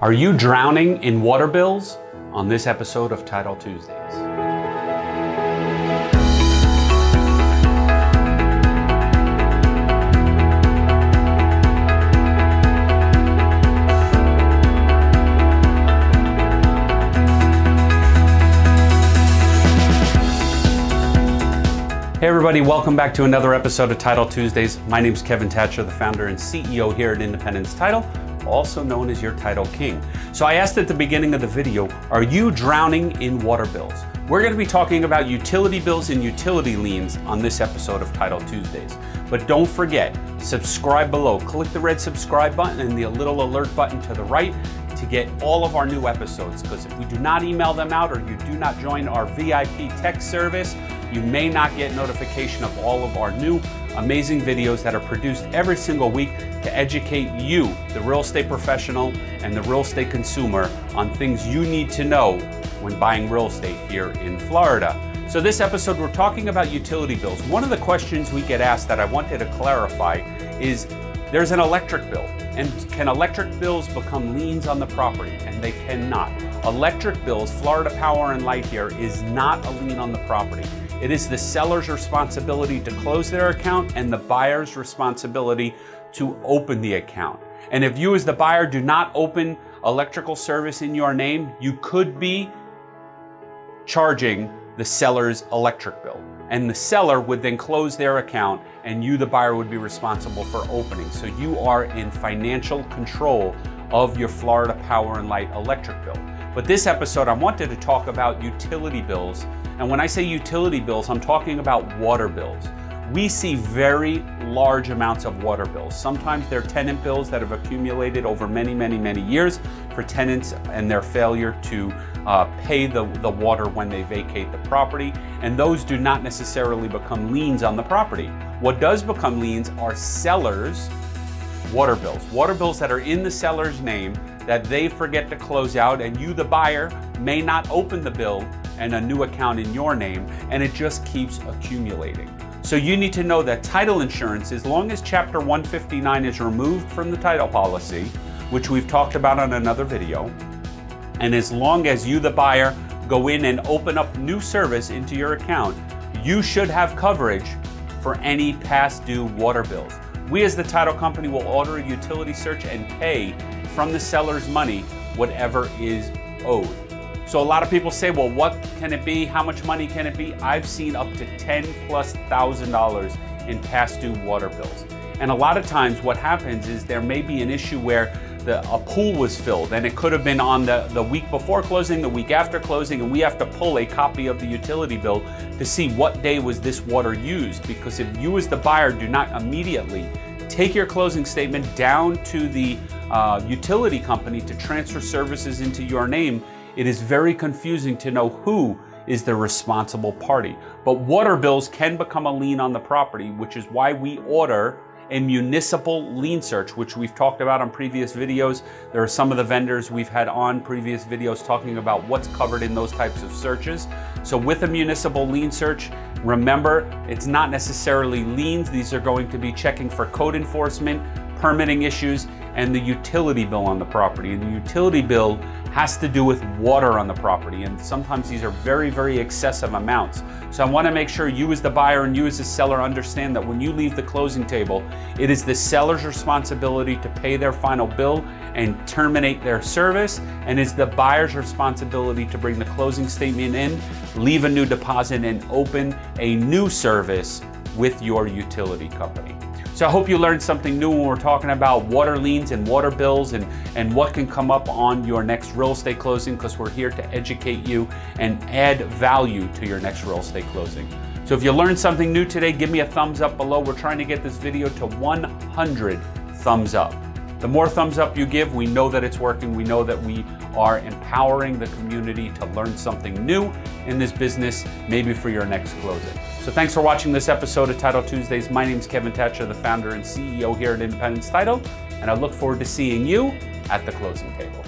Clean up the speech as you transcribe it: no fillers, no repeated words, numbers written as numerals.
Are you drowning in water bills? On this episode of Title Tuesdays. Hey everybody, welcome back to another episode of Title Tuesdays. My name is Kevin Thatcher, the founder and CEO here at Independence Title, also known as your Title King. So I asked at the beginning of the video, are you drowning in water bills? We're going to be talking about utility bills and utility liens on this episode of Title Tuesdays. But don't forget, subscribe below. Click the red subscribe button and the little alert button to the right to get all of our new episodes, because if we do not email them out or you do not join our VIP text service, you may not get notification of all of our new amazing videos that are produced every single week to educate you, the real estate professional and the real estate consumer, on things you need to know when buying real estate here in Florida. So this episode, we're talking about utility bills. One of the questions we get asked that I wanted to clarify is, there's an electric bill, and can electric bills become liens on the property? And they cannot. Electric bills, Florida Power and Light here, is not a lien on the property. It is the seller's responsibility to close their account and the buyer's responsibility to open the account. And if you as the buyer do not open electrical service in your name, you could be charging the seller's electric bill. And the seller would then close their account and you, the buyer, would be responsible for opening. So you are in financial control of your Florida Power and Light electric bill. But this episode, I wanted to talk about utility bills. And when I say utility bills, I'm talking about water bills. We see very large amounts of water bills. Sometimes they're tenant bills that have accumulated over many years for tenants and their failure to pay the water when they vacate the property. And those do not necessarily become liens on the property. What does become liens are sellers' water bills that are in the seller's name that they forget to close out, and you, the buyer, may not open the bill and a new account in your name, and it just keeps accumulating. So you need to know that title insurance, as long as Chapter 159 is removed from the title policy, which we've talked about on another video, and as long as you, the buyer, go in and open up new service into your account, you should have coverage for any past due water bills. We as the title company will order a utility search and pay from the seller's money whatever is owed. So a lot of people say, well, what can it be? How much money can it be? I've seen up to $10,000+ in past due water bills. And a lot of times what happens is there may be an issue where a pool was filled, and it could have been on the week before closing, the week after closing, and we have to pull a copy of the utility bill to see what day was this water used. Because if you as the buyer do not immediately take your closing statement down to the utility company to transfer services into your name, it is very confusing to know who is the responsible party. But water bills can become a lien on the property, which is why we order a municipal lien search, which we've talked about on previous videos. There are some of the vendors we've had on previous videos talking about what's covered in those types of searches. So with a municipal lien search, remember, it's not necessarily liens. These are going to be checking for code enforcement, permitting issues, and the utility bill on the property. And the utility bill has to do with water on the property, and sometimes these are very excessive amounts. So I want to make sure you as the buyer and you as the seller understand that when you leave the closing table, it is the seller's responsibility to pay their final bill and terminate their service, and it's the buyer's responsibility to bring the closing statement in, leave a new deposit, and open a new service with your utility company. So I hope you learned something new when we're talking about water liens and water bills and what can come up on your next real estate closing, because we're here to educate you and add value to your next real estate closing. So if you learned something new today, give me a thumbs up below. We're trying to get this video to 100 thumbs up. The more thumbs up you give, we know that it's working. We know that we are empowering the community to learn something new in this business, maybe for your next closing. So thanks for watching this episode of Title Tuesdays. My name is Kevin Thatcher, the founder and CEO here at Independence Title, and I look forward to seeing you at the closing table.